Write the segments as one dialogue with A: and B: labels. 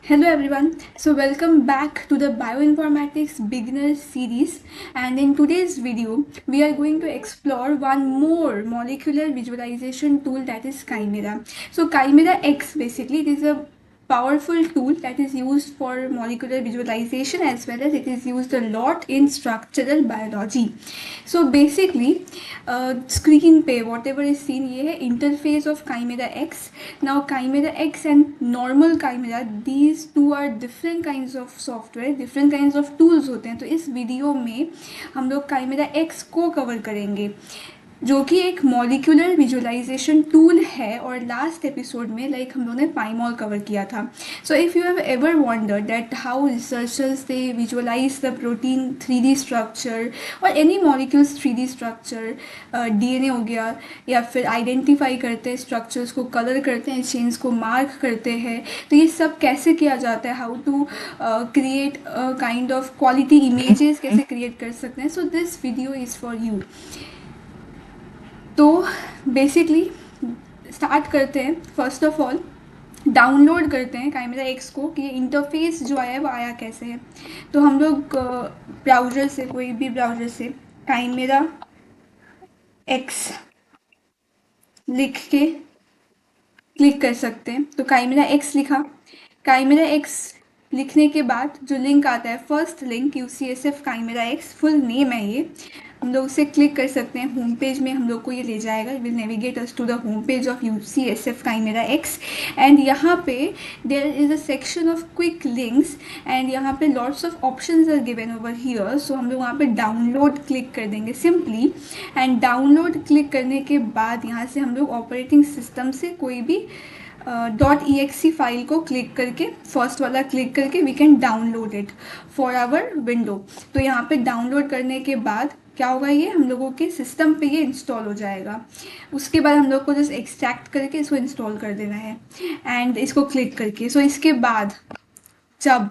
A: Hello everyone. So welcome back to the Bioinformatics Beginner series, and in today's video we are going to explore one more molecular visualization tool, that is Chimera. So Chimera X, basically it is a powerful tool that is used for molecular visualization, as well as it is used a lot in structural biology. So basically screen पे whatever is seen ये है interface of Chimera X. Now Chimera X and normal Chimera, these two are different kinds of software, different kinds of tools होते हैं. तो इस video में हम लोग काइमेरा एक्स को कवर करेंगे, जो कि एक मॉलिक्यूलर विजुअलाइजेशन टूल है. और लास्ट एपिसोड में हम लोगों ने पाइमॉल कवर किया था. So if you have ever wondered that how researchers they visualize the protein 3D structure और any molecules 3D structure, DNA हो गया, या फिर आइडेंटिफाई करते हैं स्ट्रक्चर्स को, कलर करते हैं, चेन्स को मार्क करते हैं, तो ये सब कैसे किया जाता है, how to create kind of quality images कैसे क्रिएट कर सकते हैं. So this video is for you. तो बेसिकली स्टार्ट करते हैं. फर्स्ट ऑफ ऑल डाउनलोड करते हैं काइमेरा एक्स को कि ये इंटरफेस जो आया है वो आया कैसे है. तो हम लोग ब्राउज़र से, कोई भी ब्राउज़र से काइमेरा एक्स लिख के क्लिक कर सकते हैं. तो काइमेरा एक्स लिखा. काइमेरा एक्स लिखने के बाद जो लिंक आता है, first link UCSF Chimera x, full name है ये, हम लोग उसे क्लिक कर सकते हैं. होम पेज में हम लोग को ये ले जाएगा, will navigate us to the home page of UCSF Chimera X. And यहाँ पे there is a section of quick links, and यहाँ पे lots of options are given over here. So हम लोग वहाँ पे डाउनलोड क्लिक कर देंगे सिंपली. एंड डाउनलोड क्लिक करने के बाद यहाँ से हम लोग ऑपरेटिंग सिस्टम से कोई भी .exe फाइल को क्लिक करके, फर्स्ट वाला क्लिक करके, we can download it for our window. तो यहाँ पे डाउनलोड करने के बाद क्या होगा, ये हम लोगों के सिस्टम पे ये इंस्टॉल हो जाएगा. उसके बाद हम लोग को जस्ट एक्सट्रैक्ट करके इसको इंस्टॉल कर देना है एंड इसको क्लिक करके. सो इसके बाद जब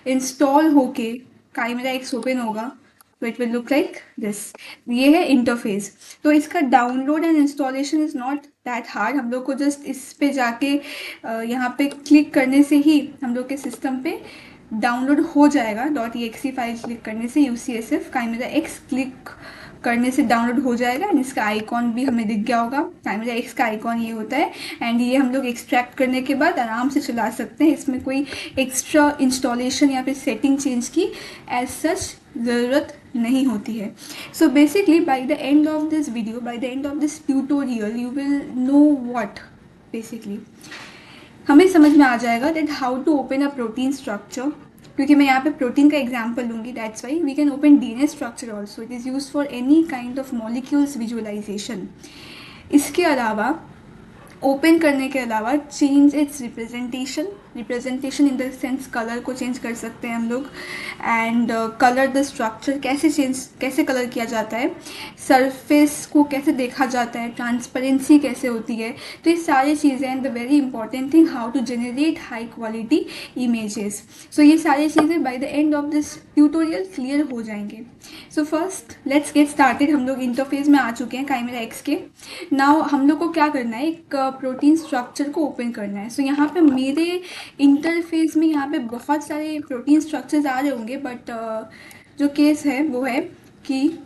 A: इंस्टॉल होके काइमेरा एक्स ओपन होगा तो it will look like this. ये है इंटरफेस. तो इसका download and installation is not that hard. हम लोग को जस्ट इस पे जाके यहाँ पे क्लिक करने से ही हम लोग के सिस्टम पे डाउनलोड हो जाएगा. .exe फाइल क्लिक करने से UCSF काइमेरा एक्स क्लिक करने से डाउनलोड हो जाएगा. एंड इसका आइकॉन भी हमें दिख गया होगा. काइमेरा एक्स का आइकॉन ये होता है. एंड ये हम लोग एक्सट्रैक्ट करने के बाद आराम से चला सकते हैं. इसमें कोई एक्स्ट्रा इंस्टॉलेशन या फिर सेटिंग चेंज की एज सच ज़रूरत नहीं होती है. So basically by the end of this video, by the end of this tutorial, you will know what, basically हमें समझ में आ जाएगा that how to open a protein structure. क्योंकि मैं यहाँ पे प्रोटीन का एग्जाम्पल लूँगी, that's why we can open DNA structure also. It is use for any kind of molecules visualisation. इसके अलावा ओपन करने के अलावा change it's representation in the sense colour को चेंज कर सकते हैं हम लोग. एंड कलर द स्ट्रक्चर कैसे कलर किया जाता है, सरफेस को कैसे देखा जाता है, ट्रांसपेरेंसी कैसे होती है. तो ये सारी चीज़ें. And the very important thing, how to generate high quality images. So ये सारी चीज़ें by the end of this tutorial clear हो जाएंगे. So first let's get started. हम लोग इंटरफेस में आ चुके हैं काइमेरा एक्स के. नाउ हम लोग को क्या करना है, एक प्रोटीन स्ट्रक्चर को ओपन करना है. सो यहाँ पे मेरे इंटरफेस में यहाँ पे बहुत सारे प्रोटीन स्ट्रक्चर्स आ रहे होंगे, बट जो केस है वो है कि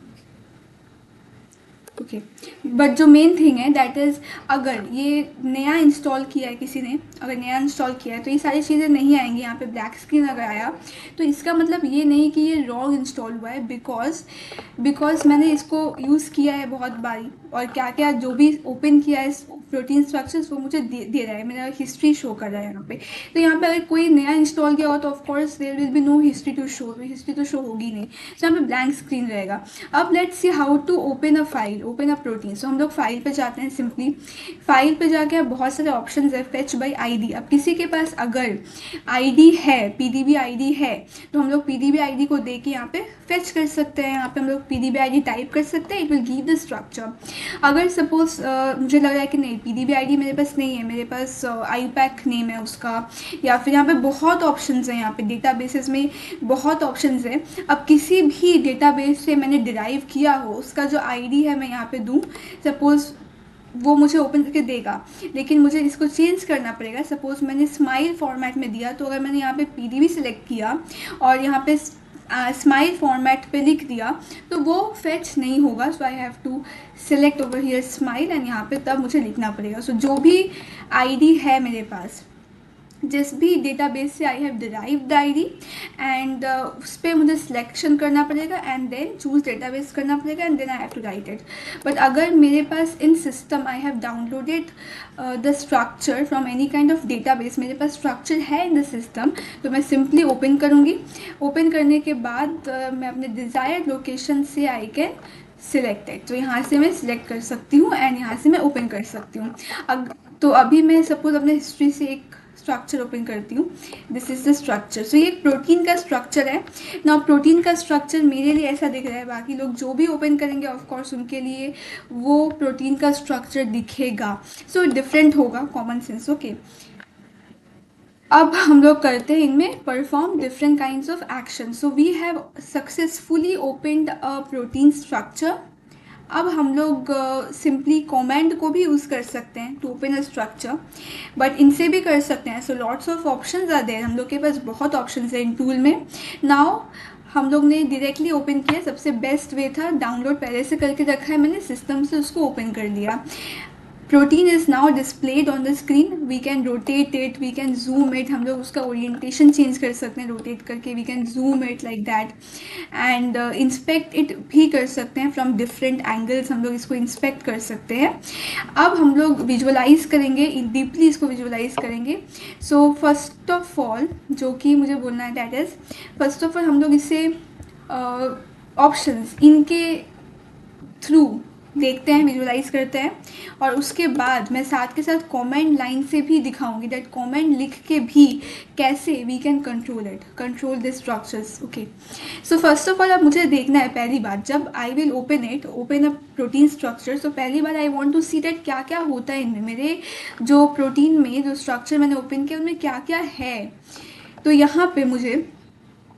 A: ओके, बट जो मेन थिंग है दैट इज़, अगर ये नया इंस्टॉल किया है किसी ने, अगर नया इंस्टॉल किया है तो ये सारी चीज़ें नहीं आएंगी. यहाँ पे ब्लैक स्क्रीन अगर आया तो इसका मतलब ये नहीं कि ये रॉन्ग इंस्टॉल हुआ है, बिकॉज मैंने इसको यूज़ किया है बहुत बारी, और क्या क्या जो भी ओपन किया है प्रोटीन स्ट्रक्चर्स वो मुझे दे रहा है, मेरा हिस्ट्री शो कर रहा है यहाँ पे. तो यहाँ पे अगर कोई नया इंस्टॉल किया हो तो of course there will be no history to show. तो हिस्ट्री तो शो होगी नहीं. तो यहाँ पे ब्लैंक स्क्रीन रहेगा. अब let's see how to open a file, open a protein. So हम लोग फाइल पे जाते हैं. सिंपली फाइल पे जाके अब बहुत सारे ऑप्शन है, फेच बाई ID. अब किसी के पास अगर ID है, PDB ID है, तो हम लोग PDB ID को दे के यहाँ पे फेच कर सकते हैं. यहाँ पे हम लोग PDB ID टाइप कर सकते हैं. It will give the structure. अगर सपोज मुझे लग रहा है कि नहीं, PDB ID मेरे पास नहीं है, मेरे पास IUPAC नेम है उसका, या फिर यहाँ पे बहुत ऑप्शंस हैं. यहाँ पे डेटाबेसेस में बहुत ऑप्शंस हैं. अब किसी भी डेटाबेस से मैंने डिराइव किया हो, उसका जो ID है मैं यहाँ पे दूँ. सपोज वो मुझे ओपन करके देगा, लेकिन मुझे इसको चेंज करना पड़ेगा। सपोज़ मैंने स्माइल फॉर्मेट में दिया, तो अगर मैंने यहाँ पे पीडीबी सिलेक्ट किया और यहाँ पे स्माइल फॉर्मेट पे लिख दिया तो वो फेच नहीं होगा। So I have to select over here smile and यहाँ पे तब मुझे लिखना पड़ेगा। सो जो भी आईडी है मेरे पास, जिस भी डेटाबेस से I have derive the ID, and उस पर मुझे सिलेक्शन करना पड़ेगा एंड देन चूज डेटाबेस करना पड़ेगा and then I have to write it. But अगर मेरे पास in system I have downloaded the structure from any kind of database, मेरे पास स्ट्रक्चर है इन द सिस्टम, तो मैं सिंपली ओपन करूँगी। ओपन करने के बाद मैं अपने डिज़ायर्ड लोकेशन से आई कैन सिलेक्टेड, तो यहाँ से मैं सिलेक्ट कर सकती हूँ एंड यहाँ से मैं ओपन कर सकती हूँ। तो अभी मैं सपोज अपने हिस्ट्री से एक स्ट्रक्चर ओपन करती हूँ। This is the structure. So ये प्रोटीन का स्ट्रक्चर है ना। प्रोटीन का स्ट्रक्चर मेरे लिए ऐसा दिख रहा है, बाकी लोग जो भी ओपन करेंगे ऑफ कोर्स उनके लिए वो प्रोटीन का स्ट्रक्चर दिखेगा। सो डिफरेंट होगा, कॉमन सेंस। ओके, अब हम लोग करते हैं इनमें perform different kinds of action. So we have successfully opened a protein structure. अब हम लोग सिंपली कमेंट को भी यूज़ कर सकते हैं to open a structure, but इनसे भी कर सकते हैं। So lots of options are there, हम लोग के पास बहुत ऑप्शंस हैं इन टूल में। नाउ हम लोग ने डायरेक्टली ओपन किया, सबसे बेस्ट वे था डाउनलोड पहले से करके रखा है मैंने, सिस्टम से उसको ओपन कर लिया। Protein is now displayed on the screen, we can rotate it, we can zoom it, हम लोग उसका ओरिएंटेशन चेंज कर सकते हैं रोटेट करके, we can zoom it like that, and inspect it भी कर सकते हैं फ्रॉम डिफरेंट एंगल्स, हम लोग इसको इंस्पेक्ट कर सकते हैं। अब हम लोग विजुअलाइज करेंगे, डीपली इसको विजुअलाइज करेंगे। सो फर्स्ट ऑफ ऑल जो कि मुझे बोलना है that is, first of all हम लोग इसे ऑप्शंस इनके थ्रू देखते हैं, विजुअलाइज करते हैं, और उसके बाद मैं साथ के साथ कमेंट लाइन से भी दिखाऊंगी दैट कमेंट लिख के भी कैसे we can control it, control the structures. Okay, so first of all अब मुझे देखना है पहली बार जब I will open a protein structure, तो पहली बार I want to see that क्या क्या होता है इनमें, मेरे जो प्रोटीन में जो स्ट्रक्चर मैंने ओपन किया उनमें क्या क्या है। तो यहाँ पे मुझे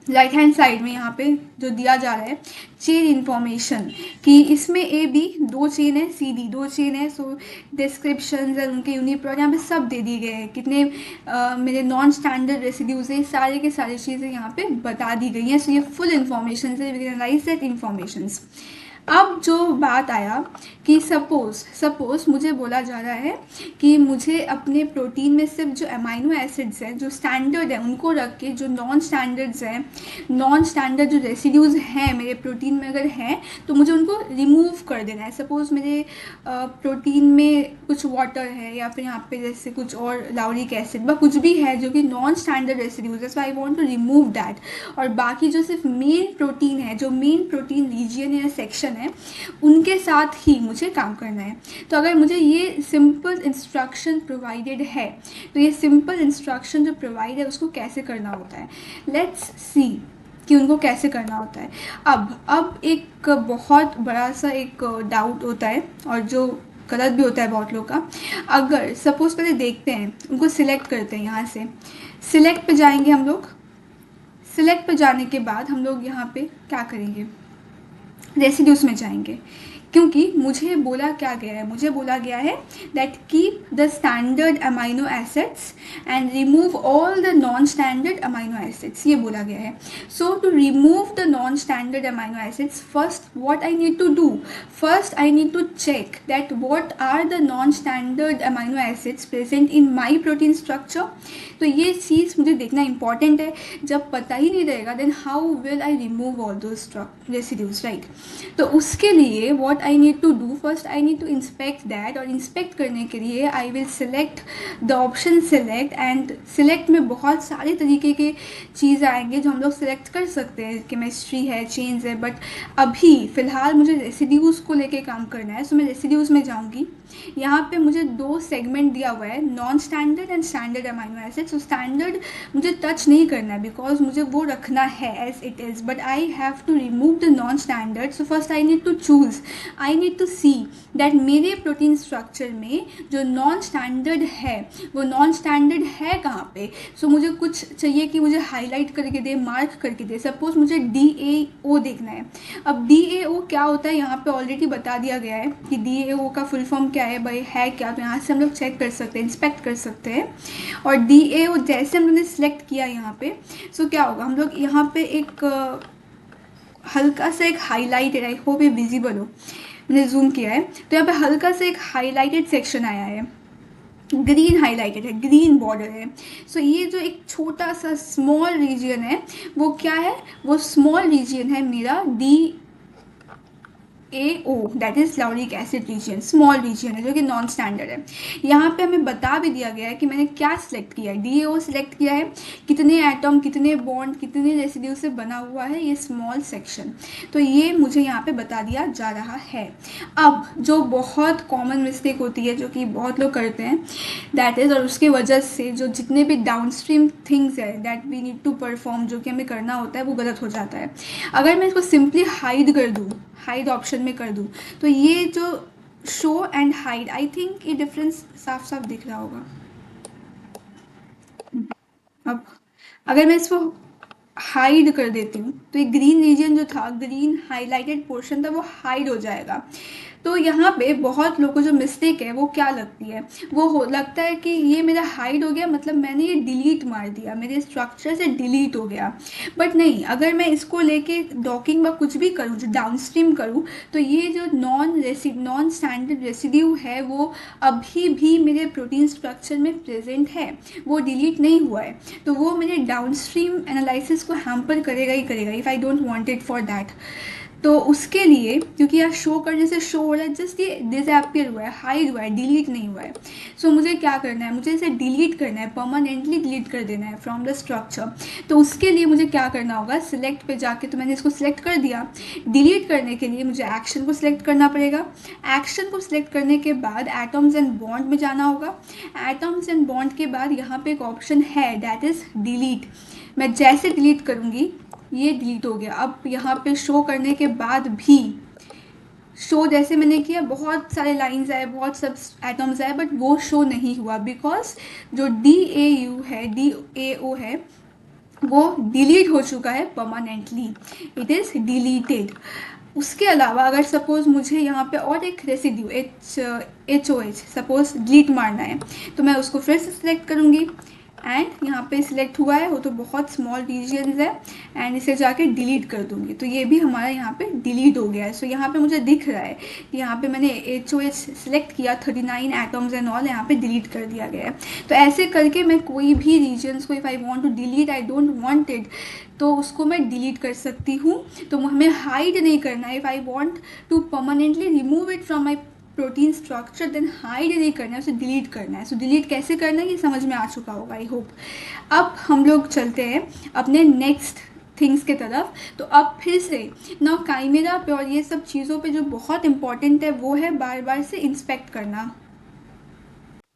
A: राइट हैंड साइड में यहाँ पे जो दिया जा रहा है चेन इन्फॉर्मेशन, कि इसमें ए बी दो चेन है, सी डी दो चेन है। सो डिस्क्रिप्शन और उनके यूनिप्रोड यहाँ पे सब दे दिए गए हैं, कितने मेरे नॉन स्टैंडर्ड रेसिड्यूज है, सारे के सारी चीज़ें यहाँ पे बता दी गई हैं। सो ये फुल इन्फॉर्मेशन है, we can analyse that information. अब जो बात आया कि सपोज मुझे बोला जा रहा है कि मुझे अपने प्रोटीन में सिर्फ जो अमाइनो एसिड्स हैं जो स्टैंडर्ड है उनको रख के, जो नॉन स्टैंडर्ड्स हैं, नॉन स्टैंडर्ड जो रेसिड्यूज़ हैं मेरे प्रोटीन में अगर हैं तो मुझे उनको रिमूव कर देना है। सपोज़ मेरे प्रोटीन में कुछ वाटर है या फिर यहाँ पे जैसे कुछ और लाउरिक एसिड व कुछ भी है जो कि नॉन स्टैंडर्ड रेसिड्यूज है, so I want to remove that. और बाकी जो सिर्फ मेन प्रोटीन है, जो मेन प्रोटीन रीजियन या सेक्शन है, उनके साथ ही मुझे काम करना है। तो अगर मुझे ये सिंपल इंस्ट्रक्शन प्रोवाइडेड है, तो ये सिंपल इंस्ट्रक्शन जो प्रोवाइड है उसको कैसे करना होता है, लेट्स सी कि उनको कैसे करना होता है। अब एक बहुत बड़ा सा एक डाउट होता है और जो गलत भी होता है बहुत लोग का। अगर सपोज पहले देखते हैं, उनको सिलेक्ट करते हैं, यहाँ से सिलेक्ट पे जाएंगे हम लोग। सिलेक्ट पे जाने के बाद हम लोग यहाँ पे क्या करेंगे, रेसिड्यूज में जाएंगे, क्योंकि मुझे बोला क्या गया है, मुझे बोला गया है that keep the standard amino acids and remove all the non standard amino acids, ये बोला गया है। So to remove the non standard amino acids, first what I need to do, first I need to check that what are the non standard amino acids present in my protein structure. तो ये चीज़ मुझे देखना important है। जब पता ही नहीं रहेगा then how will I remove all those residues, right. तो उसके लिए what I need to do, first I need to inspect that, और इंस्पेक्ट करने के लिए I will select the option select, and select में बहुत सारे तरीके के चीज़ आएंगे जो हम लोग सिलेक्ट कर सकते हैं, केमिस्ट्री है, चेंज है, बट अभी फ़िलहाल मुझे रेसिड्यूज़ को लेके काम करना है। सो मैं रेसिड्यूज़ में जाऊँगी। यहाँ पे मुझे दो सेगमेंट दिया हुआ है, non standard and standard amino acid. So standard मुझे टच नहीं करना है बिकॉज मुझे वो रखना है as it is, but I have to remove the non standard. So first I need to choose I need to see that मेरे protein structure में जो नॉन स्टैंडर्ड है वो नॉन स्टैंडर्ड है कहाँ पे। सो मुझे कुछ चाहिए कि मुझे हाईलाइट करके दे, मार्क करके दे। सपोज मुझे DAO देखना है। अब DAO क्या होता है यहाँ पे ऑलरेडी बता दिया गया है कि DAO का फुल फॉर्म क्या है भाई, है क्या। तो यहाँ से हम लोग चेक कर सकते हैं, इंस्पेक्ट कर सकते हैं। और DAO जैसे हम लोगों ने सिलेक्ट किया यहाँ पे, सो क्या होगा, हम लोग यहाँ पे एक हल्का सा एक हाईलाइटेड, आई होप ये विजिबल हो, मैंने जूम किया है, तो यहाँ पे हल्का सा एक हाईलाइटेड सेक्शन आया है, ग्रीन हाईलाइटेड है, ग्रीन बॉर्डर है। सो ये जो एक छोटा सा स्मॉल रीजन है वो क्या है, वो स्मॉल रीजन है मेरा DAO, that is lauric acid region, small region है जो कि नॉन स्टैंडर्ड है। यहाँ पे हमें बता भी दिया गया है कि मैंने क्या सिलेक्ट किया है, DAO सिलेक्ट किया है, कितने एटम, कितने बॉन्ड, कितने रेसिड्यू से बना हुआ है ये स्मॉल सेक्शन। तो ये मुझे यहाँ पे बता दिया जा रहा है। अब जो बहुत कॉमन मिस्टेक होती है जो कि बहुत लोग करते हैं, दैट इज़, और उसकी वजह से जो जितने भी डाउनस्ट्रीम थिंग्स है that we need to perform, जो कि हमें करना होता है, वो गलत हो जाता है। अगर मैं इसको सिंपली हाइड कर दूँ, हाइड ऑप्शन में कर दूँ, तो ये जो show and hide, I think ये डिफरेंस साफ साफ दिख रहा होगा। अब अगर मैं इसको हाइड कर देती हूँ तो ये ग्रीन रीजन जो था, ग्रीन हाईलाइटेड पोर्शन था, वो हाइड हो जाएगा। तो यहाँ पे बहुत लोगों को जो मिस्टेक है वो क्या लगती है, लगता है कि ये मेरा हाइड हो गया मतलब मैंने ये डिलीट मार दिया, मेरे स्ट्रक्चर से डिलीट हो गया। बट नहीं, अगर मैं इसको लेके डॉकिंग व कुछ भी करूँ, जो डाउनस्ट्रीम करूँ, तो ये जो नॉन स्टैंडर्ड रेसिड्यू है वो अभी भी मेरे प्रोटीन स्ट्रक्चर में प्रेजेंट है, वो डिलीट नहीं हुआ है। तो वो मेरे डाउनस्ट्रीम एनालिसिस को हैम्पर करेगा ही करेगा, if I don't want it for that. तो उसके लिए, क्योंकि यार शो करने से शो हो रहा है, जस्ट ये डिसअपियर हुआ है, हाइड हुआ है, डिलीट नहीं हुआ है। सो मुझे क्या करना है, मुझे इसे डिलीट करना है, परमानेंटली डिलीट कर देना है फ्रॉम द स्ट्रक्चर। तो उसके लिए मुझे क्या करना होगा, सिलेक्ट पे जाके, तो मैंने इसको सिलेक्ट कर दिया। डिलीट करने के लिए मुझे एक्शन को सिलेक्ट करना पड़ेगा। एक्शन को सिलेक्ट करने के बाद एटम्स एंड बॉन्ड में जाना होगा। एटम्स एंड बॉन्ड के बाद यहाँ पे एक ऑप्शन है दैट इज़ डिलीट। मैं जैसे डिलीट करूँगी ये डिलीट हो गया। अब यहाँ पे शो करने के बाद भी, शो जैसे मैंने किया, बहुत सारे लाइंस आए, बहुत सब एटम्स आए, बट वो शो नहीं हुआ बिकॉज जो DAU है, DAO है, वो डिलीट हो चुका है परमानेंटली, इट इज़ डिलीटेड। उसके अलावा अगर सपोज़ मुझे यहाँ पे और एक रेसिड्यू HOH सपोज़ डिलीट मारना है, तो मैं उसको फिर से सिलेक्ट करूँगी एंड यहाँ पे सिलेक्ट हुआ है, वो तो बहुत स्मॉल रीजन्स है, एंड इसे जाके डिलीट कर दूँगी, तो ये भी हमारा यहाँ पे डिलीट हो गया है। सो यहाँ पे मुझे दिख रहा है कि यहाँ पे मैंने HOH सिलेक्ट किया, 39 एटम्स एंड ऑल यहाँ पे डिलीट कर दिया गया है। तो ऐसे करके मैं कोई भी रीजन्स को, if I want to delete, I don't want it, तो उसको मैं डिलीट कर सकती हूँ। तो हमें हाइड नहीं करना है। If I want to permanently remove it from my protein structure, then hide नहीं करना है, उसे डिलीट करना है। सो डिलीट कैसे करना है ये समझ में आ चुका होगा, आई होप। अब हम लोग चलते हैं अपने नेक्स्ट थिंग्स के तरफ। तो अब फिर से ना काइमेरा पे और ये सब चीज़ों पे जो बहुत इंपॉर्टेंट है वो है बार बार से इंस्पेक्ट करना।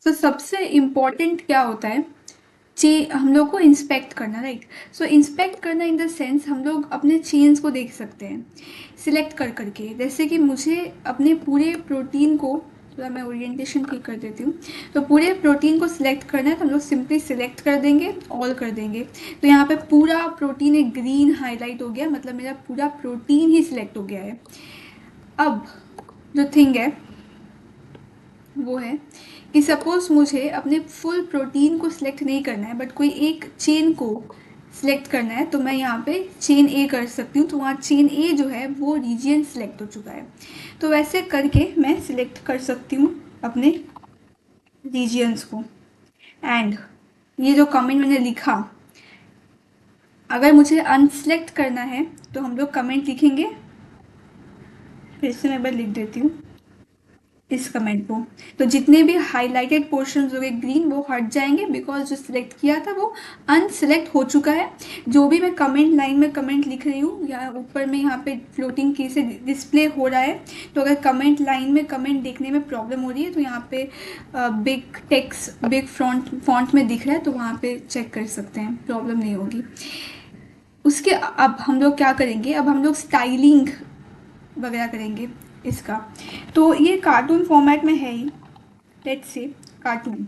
A: तो सबसे इम्पॉर्टेंट क्या होता है, हम लोग को इंस्पेक्ट करना, राइट। सो इंस्पेक्ट करना इन द सेंस हम लोग अपने चेन्स को देख सकते हैं सिलेक्ट कर करके। जैसे कि मुझे अपने पूरे प्रोटीन को, थोड़ा मैं ओरिएंटेशन ठीक कर देती हूँ, तो पूरे प्रोटीन को सिलेक्ट करना है तो हम लोग सिंपली सिलेक्ट कर देंगे, ऑल कर देंगे। तो यहाँ पे पूरा प्रोटीन एक ग्रीन हाईलाइट हो गया, मतलब मेरा पूरा प्रोटीन ही सिलेक्ट हो गया है। अब जो थिंग है वो है कि सपोज़ मुझे अपने फुल प्रोटीन को सिलेक्ट नहीं करना है बट कोई एक चेन को सिलेक्ट करना है, तो मैं यहाँ पे चेन A कर सकती हूँ। तो वहाँ चेन A जो है वो रीजन सिलेक्ट हो चुका है। तो वैसे करके मैं सिलेक्ट कर सकती हूँ अपने रीजियंस को। एंड ये जो कमेंट मैंने लिखा, अगर मुझे अनसेलेक्ट करना है तो हम लोग कमेंट लिखेंगे, फिर से मैं एक बार लिख देती हूँ इस कमेंट को। तो जितने भी हाईलाइटेड पोर्शंस हो गए ग्रीन, वो हट जाएंगे बिकॉज जो सिलेक्ट किया था वो अनसिलेक्ट हो चुका है। जो भी मैं कमेंट लाइन में कमेंट लिख रही हूँ या ऊपर में यहाँ पे फ्लोटिंग की से डिस्प्ले हो रहा है, तो अगर कमेंट लाइन में कमेंट देखने में प्रॉब्लम हो रही है तो यहाँ पे बिग टेक्स्ट बिग फॉन्ट में दिख रहा है, तो वहाँ पे चेक कर सकते हैं, प्रॉब्लम नहीं होगी। उसके अब हम लोग क्या करेंगे, अब हम लोग स्टाइलिंग वगैरह करेंगे। इसका। तो ये कार्टून फॉर्मेट में है ही, let's say cartoon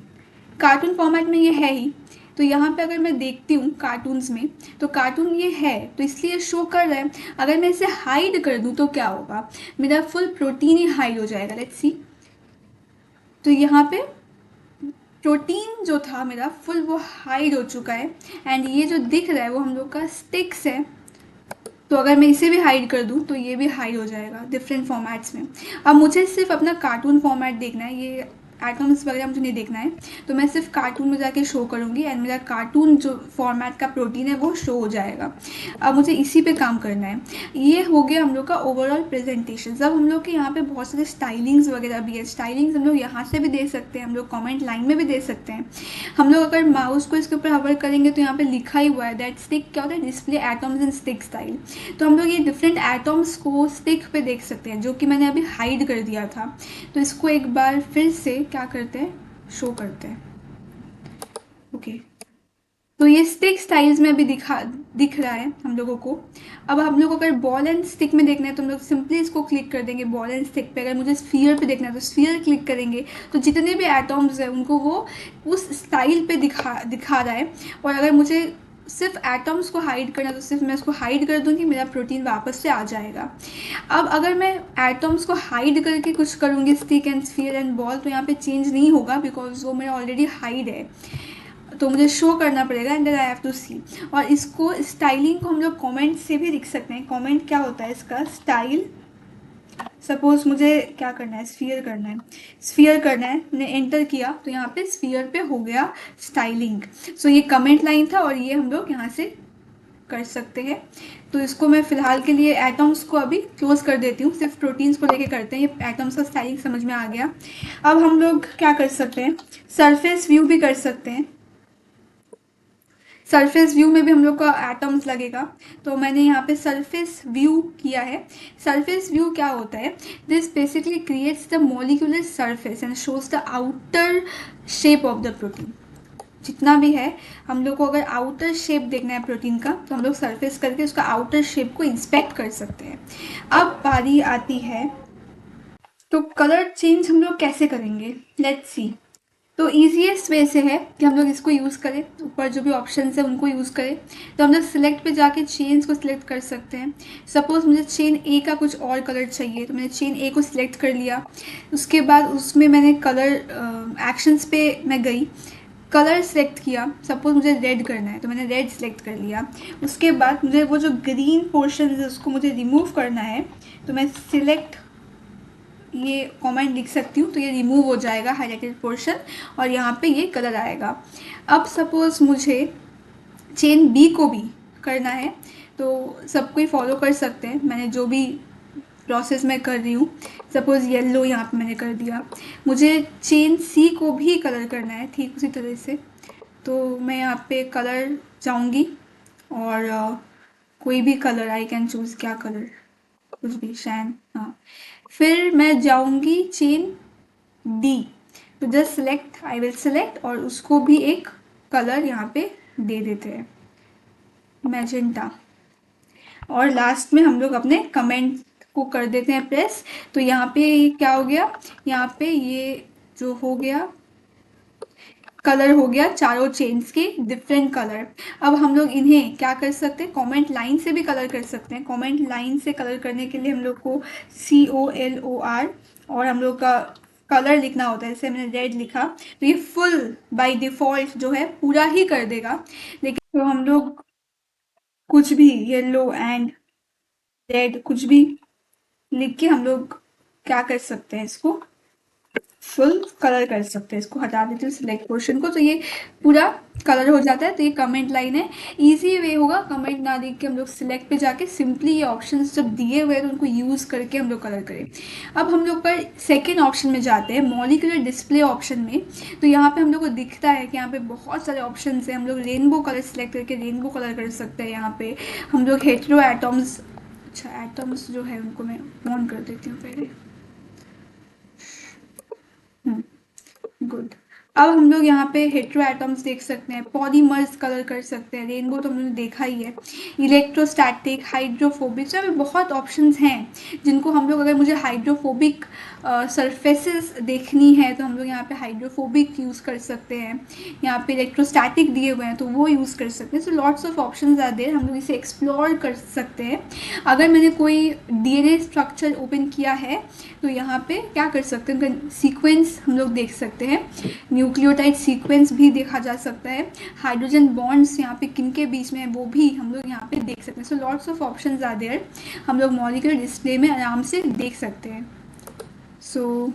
A: cartoon format में ये है ही। तो यहाँ पे अगर मैं देखती हूँ कार्टून्स में, तो कार्टून ये है तो इसलिए शो कर रहा है। अगर मैं इसे हाइड कर दूँ तो क्या होगा, मेरा फुल प्रोटीन ही हाइड हो जाएगा। लेट्स सी, तो यहाँ पे प्रोटीन जो था मेरा फुल वो हाइड हो चुका है। एंड ये जो दिख रहा है वो हम लोग का स्टिक्स है। तो अगर मैं इसे भी हाइड कर दूँ तो ये भी हाइड हो जाएगा डिफरेंट फॉर्मेट्स में। अब मुझे सिर्फ अपना कार्टून फॉर्मेट देखना है, ये एटम्स वगैरह मुझे नहीं देखना है। तो मैं सिर्फ कार्टून में जाके शो करूँगी एंड मेरा कार्टून जो फॉर्मेट का प्रोटीन है वो शो हो जाएगा। अब मुझे इसी पे काम करना है। ये हो गया हम लोग का ओवरऑल प्रेजेंटेशन। अब हम लोग के यहाँ पे बहुत सारे स्टाइलिंग्स वगैरह भी है। स्टाइलिंग्स हम लोग यहाँ से भी दे सकते हैं, हम लोग कमेंट लाइन में भी दे सकते हैं। हम लोग अगर माउस को इसके ऊपर हवर करेंगे तो यहाँ पे लिखा ही हुआ है दैट स्टिक क्या होता है, display atoms in stick style. तो हम लोग ये डिफरेंट एटम्स को स्टिक पे देख सकते हैं, जो कि मैंने अभी हाइड कर दिया था। तो इसको एक बार फिर से क्या करते हैं, शो करते हैं। ओके, तो ये स्टिक स्टाइल्स में अभी दिख रहा है हम लोगों को। अब हम लोग को अगर बॉल एंड स्टिक में देखना है तो हम लोग सिंपली इसको क्लिक कर देंगे बॉल एंड स्टिक पे। अगर मुझे स्फीयर पे देखना है तो स्फीयर क्लिक करेंगे, तो जितने भी एटम्स हैं उनको वो उस स्टाइल पे दिखा रहा है। और अगर मुझे सिर्फ एटम्स को हाइड करना है तो सिर्फ मैं उसको हाइड कर दूंगी, मेरा प्रोटीन वापस से आ जाएगा। अब अगर मैं एटम्स को हाइड करके कुछ करूँगी stick and sphere and ball, तो यहाँ पे चेंज नहीं होगा बिकॉज वो मेरा ऑलरेडी हाइड है। तो मुझे शो करना पड़ेगा and then I have to see. और इसको स्टाइलिंग को हम लोग कमेंट से भी लिख सकते हैं। कमेंट क्या होता है इसका, स्टाइल। सपोज मुझे क्या करना है, स्फीयर करना है, स्फीयर करना है, मैंने एंटर किया तो यहाँ पे स्फीयर पे हो गया स्टाइलिंग। सो ये कमेंट लाइन था और ये हम लोग यहाँ से कर सकते हैं। तो इसको मैं फिलहाल के लिए एटम्स को अभी क्लोज कर देती हूँ, सिर्फ प्रोटीन्स को लेके करते हैं। ये एटम्स का स्टाइलिंग समझ में आ गया। अब हम लोग क्या कर सकते हैं, सरफेस व्यू भी कर सकते हैं। सरफेस व्यू में भी हम लोग का एटम्स लगेगा। तो मैंने यहाँ पे सरफेस व्यू किया है। सरफेस व्यू क्या होता है, this basically creates the molecular surface and shows the outer shape of the protein. जितना भी है, हम लोग को अगर आउटर शेप देखना है प्रोटीन का तो हम लोग सरफेस करके उसका आउटर शेप को इंस्पेक्ट कर सकते हैं। अब बारी आती है, तो कलर चेंज हम लोग कैसे करेंगे, लेट्स सी। तो ईजीएस्ट वे से है कि हम लोग इसको यूज़ करें, ऊपर जो भी ऑप्शन है उनको यूज़ करें। तो हम लोग सिलेक्ट पे जाके चेन्स को सिलेक्ट कर सकते हैं। सपोज मुझे चेन ए का कुछ और कलर चाहिए तो मैंने चेन ए को सिलेक्ट कर लिया। उसके बाद उसमें मैंने कलर एक्शंस पे मैं गई, कलर सेलेक्ट किया। सपोज मुझे रेड करना है तो मैंने रेड सेलेक्ट कर लिया। उसके बाद मुझे वो जो ग्रीन पोर्शन है उसको मुझे रिमूव करना है, तो मैं सिलेक्ट ये कमेंट लिख सकती हूँ, तो ये रिमूव हो जाएगा हाईलाइटेड पोर्शन और यहाँ पे ये कलर आएगा। अब सपोज मुझे चेन बी को भी करना है तो सबको ही फॉलो कर सकते हैं, मैंने जो भी प्रोसेस मैं कर रही हूँ। सपोज़ येलो यहाँ पे मैंने कर दिया। मुझे चेन सी को भी कलर करना है ठीक उसी तरह से, तो मैं यहाँ पे कलर जाऊँगी और कोई भी कलर आई कैन चूज़, क्या कलर, कुछ भी, शैन, हाँ। फिर मैं जाऊँगी चेन डी, तो just select, I will select और उसको भी एक कलर यहाँ पे दे देते हैं, मैजेंटा। और लास्ट में हम लोग अपने कमेंट को कर देते हैं प्रेस। तो यहाँ पे क्या हो गया, यहाँ पे ये जो हो गया कलर हो गया चारों चेन्स के डिफरेंट कलर। अब हम लोग इन्हें क्या कर सकते हैं, कमेंट लाइन से भी कलर कर सकते हैं। कमेंट लाइन से कलर करने के लिए हम लोग को COLOR और हम लोग का कलर लिखना होता है। जैसे मैंने रेड लिखा तो ये फुल बाय डिफ़ॉल्ट जो है पूरा ही कर देगा। लेकिन तो हम लोग कुछ भी येलो एंड रेड कुछ भी लिख के हम लोग क्या कर सकते हैं, इसको फुल कलर कर सकते हैं। इसको हटा देते हैं सिलेक्ट पोर्शन को, तो ये पूरा कलर हो जाता है। तो ये कमेंट लाइन है, इजी वे होगा कमेंट ना देख के हम लोग सिलेक्ट पे जाके सिंपली ये ऑप्शंस जब दिए हुए हैं तो उनको यूज़ करके हम लोग कलर करें। अब हम लोग पर सेकेंड ऑप्शन में जाते हैं, मॉलिक्यूलर डिस्प्ले ऑप्शन में। तो यहाँ पे हम लोग को दिखता है कि यहाँ पे बहुत सारे ऑप्शन हैं। हम लोग रेनबो कलर सेलेक्ट करके रेनबो कलर कर सकते हैं। यहाँ पे हम लोग हेटेरो एटम्स, अच्छा एटम्स जो है उनको मैं ऑन कर देती हूँ पहले, गुड। अब हम लोग यहाँ पे हेटेरो एटम्स देख सकते हैं, पॉलीमर्स कलर कर सकते हैं, रेनबो तो हमने देखा ही है, इलेक्ट्रोस्टैटिक, हाइड्रोफोबिक, तो यहाँ पे बहुत ऑप्शंस हैं जिनको हम लोग, अगर मुझे हाइड्रोफोबिक सरफेसेस देखनी है तो हम लोग यहाँ पे हाइड्रोफोबिक यूज़ कर सकते हैं, यहाँ पे इलेक्ट्रोस्टैटिक दिए हुए हैं तो वो यूज़ कर सकते हैं। So lots of options are there, हम लोग इसे एक्सप्लोर कर सकते हैं। अगर मैंने कोई डीएनए स्ट्रक्चर ओपन किया है तो यहाँ पे क्या कर सकते हैं, उनका सीक्वेंस हम लोग देख सकते हैं, न्यूक्लियोटाइड सीक्वेंस भी देखा जा सकता है, हाइड्रोजन बॉन्ड्स यहाँ पे किन के बीच में है वो भी हम लोग यहाँ पे देख सकते हैं। So lots of options are there, हम लोग मॉलिक्यूलर डिस्प्ले में आराम से देख सकते हैं। सो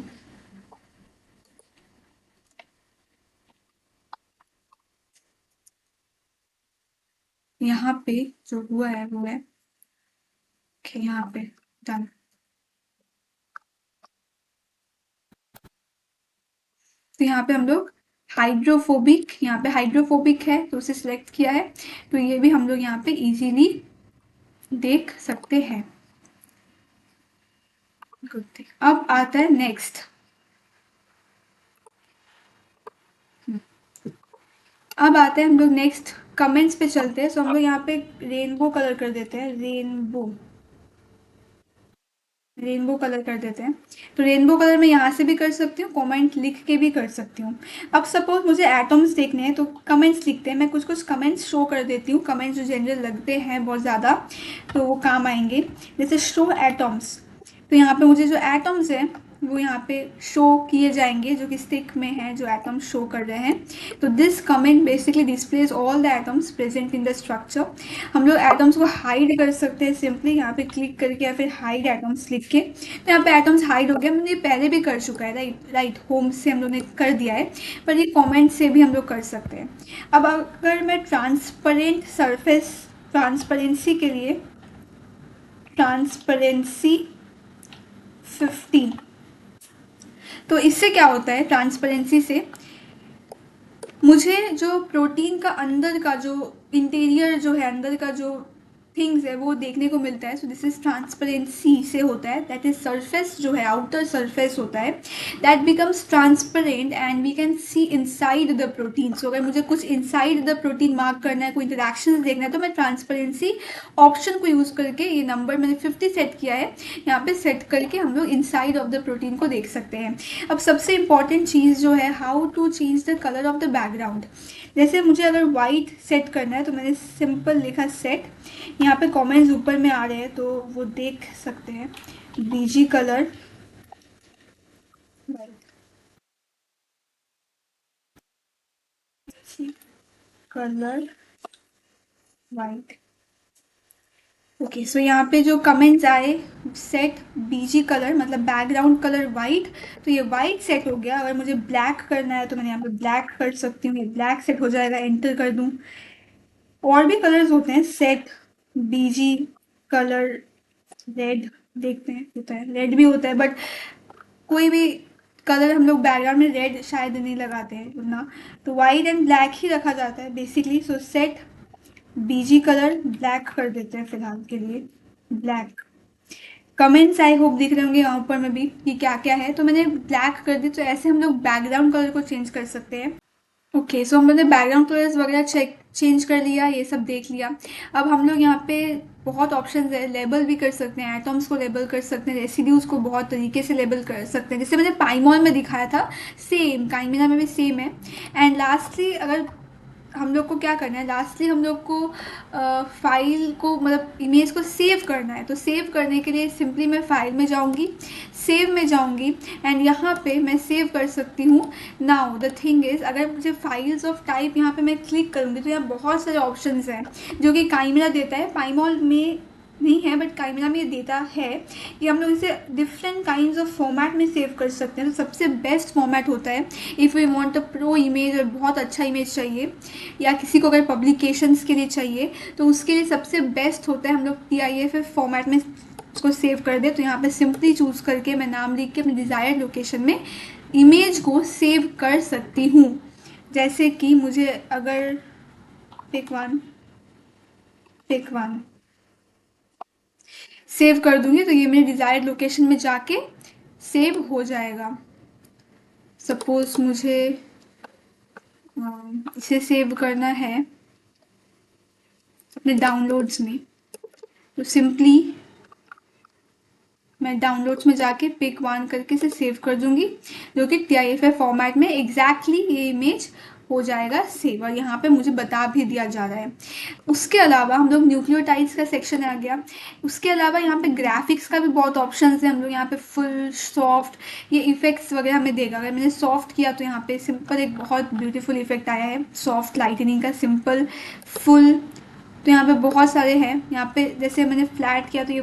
A: यहाँ पे जो हुआ है वो है कि यहाँ पे डन। तो यहाँ पे हम लोग हाइड्रोफोबिक, यहाँ पे हाइड्रोफोबिक है तो उसे सिलेक्ट किया है, तो ये भी हम लोग यहाँ पे इजीली देख सकते हैं। गुड, अब आता है नेक्स्ट। अब आते हैं हम लोग नेक्स्ट कमेंट्स पे चलते हैं। सो हम लोग यहाँ पे रेनबो कलर कर देते हैं, रेनबो, रेनबो कलर कर देते हैं। तो रेनबो कलर मैं यहाँ से भी कर सकती हूँ, कमेंट लिख के भी कर सकती हूँ। अब सपोज मुझे एटम्स देखने हैं तो कमेंट्स लिखते हैं, मैं कुछ कुछ कमेंट्स शो कर देती हूँ, कमेंट्स जो जनरल लगते हैं बहुत ज़्यादा तो वो काम आएंगे, जैसे शो एटम्स। तो यहाँ पे मुझे जो एटम्स हैं वो यहाँ पे शो किए जाएंगे जो कि स्टिक में है, जो एटम्स शो कर रहे हैं। तो this comment basically displays all the atoms present in the structure. हम लोग एटम्स को हाइड कर सकते हैं सिंपली यहाँ पे क्लिक करके या फिर हाइड एटम्स लिख के। तो यहाँ पे एटम्स हाइड हो गया, मैंने ये पहले भी कर चुका है, राइट होम से हम लोग ने कर दिया है, पर ये कॉमेंट से भी हम लोग कर सकते हैं। अब अगर मैं ट्रांसपेरेंट सरफेस, ट्रांसपेरेंसी के लिए ट्रांसपेरेंसी 50, तो इससे क्या होता है, ट्रांसपेरेंसी से मुझे जो प्रोटीन का अंदर का जो इंटीरियर जो है, अंदर का जो थिंग्स है वो देखने को मिलता है। सो दिस इज ट्रांसपेरेंसी से होता है, दैट इज सरफेस जो है, आउटर सरफेस होता है, that becomes transparent and we can see inside the protein. So अगर मुझे कुछ इनसाइड द प्रोटीन मार्क करना है, कोई इंटरेक्शन देखना है, तो मैं ट्रांसपेरेंसी ऑप्शन को यूज करके, ये नंबर मैंने 50 सेट किया है, यहाँ पे सेट करके हम लोग इनसाइड ऑफ द प्रोटीन को देख सकते हैं। अब सबसे इंपॉर्टेंट चीज़ जो है, how to change the colour of the background. जैसे मुझे अगर वाइट सेट करना है तो मैंने सिंपल लिखा सेट, यहाँ पे कमेंट्स ऊपर में आ रहे हैं तो वो देख सकते हैं, BG colour colour white. Okay, so यहाँ पे जो कमेंट्स आए, सेट बीजी कलर मतलब बैकग्राउंड कलर वाइट, तो ये वाइट सेट हो गया। अगर मुझे ब्लैक करना है तो मैंने यहाँ पे ब्लैक कर सकती हूँ, ये ब्लैक सेट हो जाएगा, एंटर कर दूँ। और भी कलर्स होते हैं, सेट बीजी कलर रेड, देखते हैं होता है, रेड भी होता है, बट कोई भी कलर हम लोग बैकग्राउंड में रेड शायद नहीं लगाते हैं उतना, तो वाइट एंड ब्लैक ही रखा जाता है बेसिकली। सो सेट बीजी कलर ब्लैक कर देते हैं फिलहाल के लिए, ब्लैक। कमेंट्स आई होप दिख रहे होंगे यहाँ ऊपर में भी कि क्या क्या है, तो मैंने ब्लैक कर दी। तो ऐसे हम लोग बैकग्राउंड कलर को चेंज कर सकते हैं। ओके, सो हमने बैकग्राउंड कलर्स वगैरह चेक चेंज कर लिया, ये सब देख लिया। अब हम लोग यहाँ पे बहुत ऑप्शंस है, लेबल भी कर सकते हैं, एटम्स को लेबल कर सकते हैं, रेसिड्यूज को बहुत तरीके से लेबल कर सकते हैं, जैसे मैंने पाइमॉल में दिखाया था, सेम काइमिना में भी सेम है। एंड लास्टली अगर हम लोग को क्या करना है, लास्टली हम लोग को फाइल को मतलब इमेज को सेव करना है, तो सेव करने के लिए सिंपली मैं फाइल में जाऊंगी, सेव में जाऊंगी, एंड यहाँ पे मैं सेव कर सकती हूँ। नाउ द थिंग इज़, अगर मुझे फाइल्स ऑफ टाइप यहाँ पे मैं क्लिक करूँगी तो यहाँ बहुत सारे ऑप्शंस हैं जो कि काइमिना देता है, पाइमॉल में नहीं है बट काइमिना में ये देता है कि हम लोग इसे डिफरेंट काइंड्स ऑफ फॉर्मेट में सेव कर सकते हैं। तो सबसे बेस्ट फॉर्मेट होता है if we want a pro image और बहुत अच्छा इमेज चाहिए, या किसी को अगर पब्लिकेशंस के लिए चाहिए तो उसके लिए सबसे बेस्ट होता है हम लोग TIFF फॉर्मेट में उसको सेव कर दे। तो यहाँ पे सिंपली चूज़ करके मैं नाम लिख के अपने डिज़ायर्ड लोकेशन में इमेज को सेव कर सकती हूँ। जैसे कि मुझे अगर पिक वन सेव कर दूंगी तो ये मेरे डिज़ायर्ड लोकेशन में जाके सेव हो जाएगा। सपोज मुझे इसे सेव करना है अपने डाउनलोड्स में, तो सिंपली मैं डाउनलोड्स में जाके पिक वन करके इसे सेव कर दूंगी, जो कि TIFF फॉर्मेट में एग्जैक्टली ये इमेज हो जाएगा सेव, और यहाँ पे मुझे बता भी दिया जा रहा है। उसके अलावा हम लोग न्यूक्लियोटाइड्स का सेक्शन आ गया। उसके अलावा यहाँ पे ग्राफिक्स का भी बहुत ऑप्शंस है। हम लोग यहाँ पे फुल, सॉफ्ट, ये इफेक्ट्स वगैरह हमें देगा। अगर मैंने सॉफ्ट किया तो यहाँ पे सिंपल एक बहुत ब्यूटीफुल इफेक्ट आया है सॉफ्ट लाइटनिंग का, सिंपल, फुल। तो यहाँ पे बहुत सारे हैं। यहाँ पे जैसे मैंने फ्लैट किया तो ये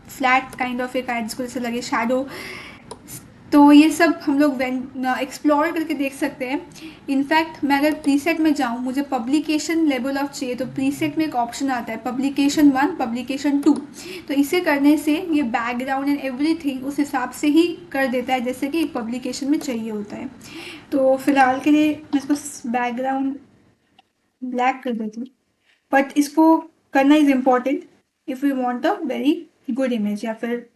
A: फ्लैट काइंड ऑफ एक एड्स को जैसे लगे शैडो। तो ये सब हम लोग एक्सप्लोर करके देख सकते हैं। इनफैक्ट मैं अगर प्रीसेट में जाऊँ, मुझे पब्लिकेशन लेवल ऑफ चाहिए, तो प्रीसेट में एक ऑप्शन आता है पब्लिकेशन 1, पब्लिकेशन 2। तो इसे करने से ये बैकग्राउंड एंड एवरीथिंग उस हिसाब से ही कर देता है जैसे कि पब्लिकेशन में चाहिए होता है। तो फिलहाल के लिए मैं इसको बैकग्राउंड ब्लैक कर देती हूँ, बट इसको करना is important if you want a very good image, या फिर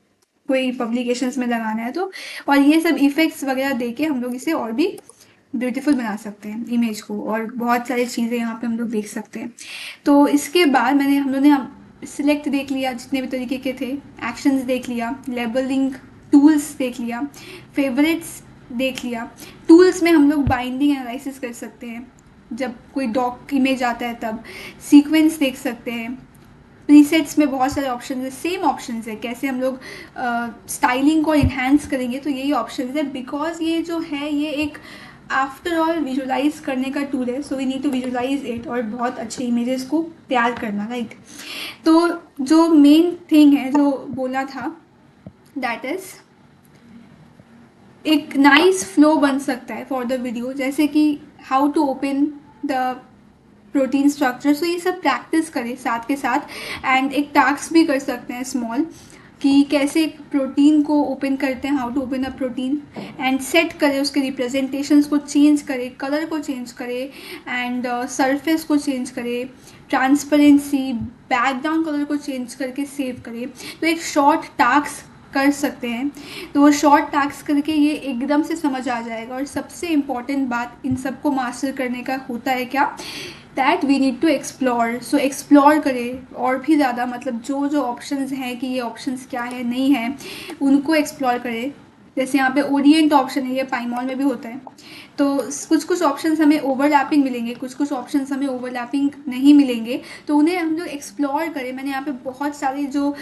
A: कोई पब्लिकेशंस में लगाना है तो। और ये सब इफ़ेक्ट्स वगैरह दे के हम लोग इसे और भी ब्यूटीफुल बना सकते हैं इमेज को, और बहुत सारी चीज़ें यहाँ पे हम लोग देख सकते हैं। तो इसके बाद हम लोग ने सिलेक्ट देख लिया जितने भी तरीके के थे, एक्शंस देख लिया, लेबलिंग टूल्स देख लिया, फेवरेट्स देख लिया। टूल्स में हम लोग बाइंडिंग एनालिसिस कर सकते हैं, जब कोई डॉक इमेज आता है तब सीक्वेंस देख सकते हैं। प्रीसेट्स में बहुत सारे ऑप्शन है, सेम ऑप्शन है, कैसे हम लोग स्टाइलिंग को इन्हांस करेंगे, तो यही ऑप्शन है। बिकॉज ये जो है ये एक आफ्टर ऑल विजुलाइज करने का टूल है, so we need to visualise it और बहुत अच्छे इमेजेस को तैयार करना, राइट। तो जो मेन थिंग है जो बोला था, दैट इज एक नाइस फ्लो बन सकता है फॉर द वीडियो, जैसे कि how to open the protein structure. So ये सब प्रैक्टिस करें साथ के साथ, एंड एक टास्क भी कर सकते हैं स्मॉल, कि कैसे एक प्रोटीन को ओपन करते हैं, how to open a protein, and set करें उसके रिप्रेजेंटेशंस को, चेंज करें, कलर को चेंज करें, एंड सरफेस को चेंज करें, ट्रांसपेरेंसी, बैकग्राउंड कलर को चेंज करके सेव करें। तो एक शॉर्ट टास्क कर सकते हैं, तो वो शॉर्ट टास्क करके ये एकदम से समझ आ जाएगा। और सबसे इम्पॉर्टेंट बात इन सबको मास्टर करने का होता है क्या, that we need to explore. So explore करें और भी ज़्यादा, मतलब जो जो ऑप्शंस हैं कि ये ऑप्शंस क्या है नहीं है, उनको एक्सप्लोर करें। जैसे यहाँ पे ओरिएंट ऑप्शन है, ये पाइमॉल में भी होता है। तो कुछ कुछ ऑप्शंस हमें ओवरलैपिंग मिलेंगे, कुछ कुछ ऑप्शंस हमें ओवरलैपिंग नहीं मिलेंगे, तो उन्हें हम लोग एक्सप्लोर करें। मैंने यहाँ पे बहुत सारे जो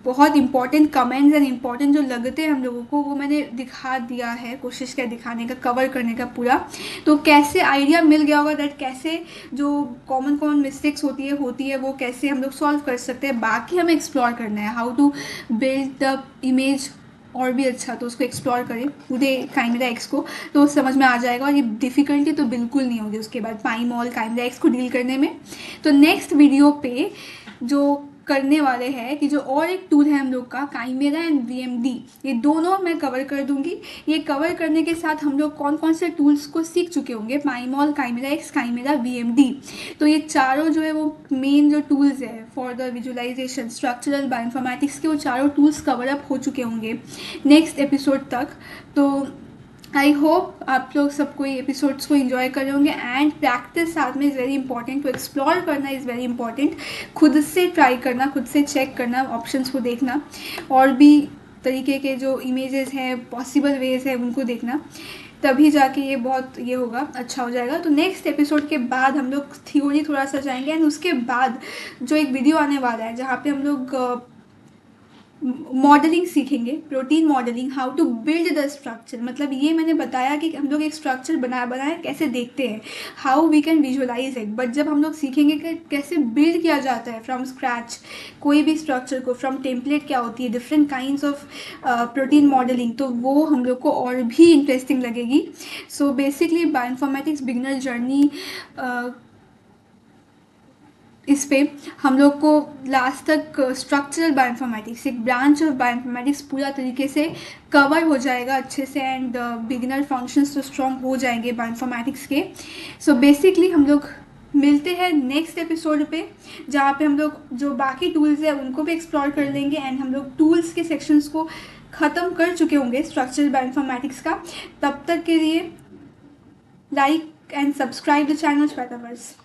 A: बहुत इंपॉर्टेंट कमेंट्स एंड इंपॉर्टेंट जो लगते हैं हम लोगों को, वो मैंने दिखा दिया है, कोशिश किया दिखाने का, कवर करने का पूरा। तो कैसे आइडिया मिल गया होगा दैट कैसे जो कॉमन कॉमन मिस्टेक्स होती है वो कैसे हम लोग सॉल्व कर सकते हैं। बाकी हमें एक्सप्लोर करना है how to build the image और भी अच्छा, तो उसको एक्सप्लोर करें पूरे काइमेरा एक्स को, तो समझ में आ जाएगा। और ये डिफ़िकल्टी तो बिल्कुल नहीं होगी उसके बाद पाइमॉल काइमेरा एक्स को डील करने में। तो नेक्स्ट वीडियो पे जो करने वाले हैं कि जो और एक टूल है हम लोग का, काइमेरा एंड VMD, ये दोनों मैं कवर कर दूंगी। ये कवर करने के साथ हम लोग कौन कौन से टूल्स को सीख चुके होंगे, पाइमॉल, काइमेरा एक्स, काइमेरा VMD। तो ये चारों जो है वो मेन जो टूल्स है for the visualisation structural bioinformatics के, वो चारों टूल्स कवर अप हो चुके होंगे नेक्स्ट एपिसोड तक। तो आई होप आप लोग सब कोई एपिसोड्स को इन्जॉय कर रहे होंगे। एंड प्रैक्टिस साथ में इज़ वेरी इंपॉर्टेंट, तो एक्सप्लोर करना इज़ वेरी इंपॉर्टेंट, खुद से ट्राई करना, खुद से चेक करना, ऑप्शंस को देखना, और भी तरीके के जो इमेजेस हैं, पॉसिबल वेज है, उनको देखना, तभी जाके ये बहुत ये होगा, अच्छा हो जाएगा। तो नेक्स्ट एपिसोड के बाद हम लोग थ्योरी थोड़ा सा जाएंगे, एंड उसके बाद जो एक वीडियो आने वाला है जहाँ पे हम लोग मॉडलिंग सीखेंगे, protein modelling, how to build the structure. मतलब ये मैंने बताया कि हम लोग एक स्ट्रक्चर बनाए कैसे देखते हैं, how we can visualise it, but जब हम लोग सीखेंगे कि कैसे बिल्ड किया जाता है फ्रॉम स्क्रैच कोई भी स्ट्रक्चर को, फ्रॉम टेम्पलेट क्या होती है, different kinds of protein modelling, तो वो हम लोग को और भी इंटरेस्टिंग लगेगी। So basically bioinformatics beginner journey, इस पे हम लोग को लास्ट तक स्ट्रक्चरल बायोइन्फॉर्मेटिक्स, एक ब्रांच ऑफ बायोइन्फॉर्मेटिक्स पूरा तरीके से कवर हो जाएगा अच्छे से, एंड बिगिनर फंक्शंस तो स्ट्रॉन्ग हो जाएंगे बायोइन्फॉर्मेटिक्स के। सो बेसिकली हम लोग मिलते हैं नेक्स्ट एपिसोड पे, जहाँ पे हम लोग जो बाकी टूल्स है उनको भी एक्सप्लोर कर लेंगे, एंड हम लोग टूल्स के सेक्शंस को ख़त्म कर चुके होंगे स्ट्रक्चरल बायोइन्फॉर्मेटिक्स का। तब तक के लिए like and subscribe the channel Shwetaverse.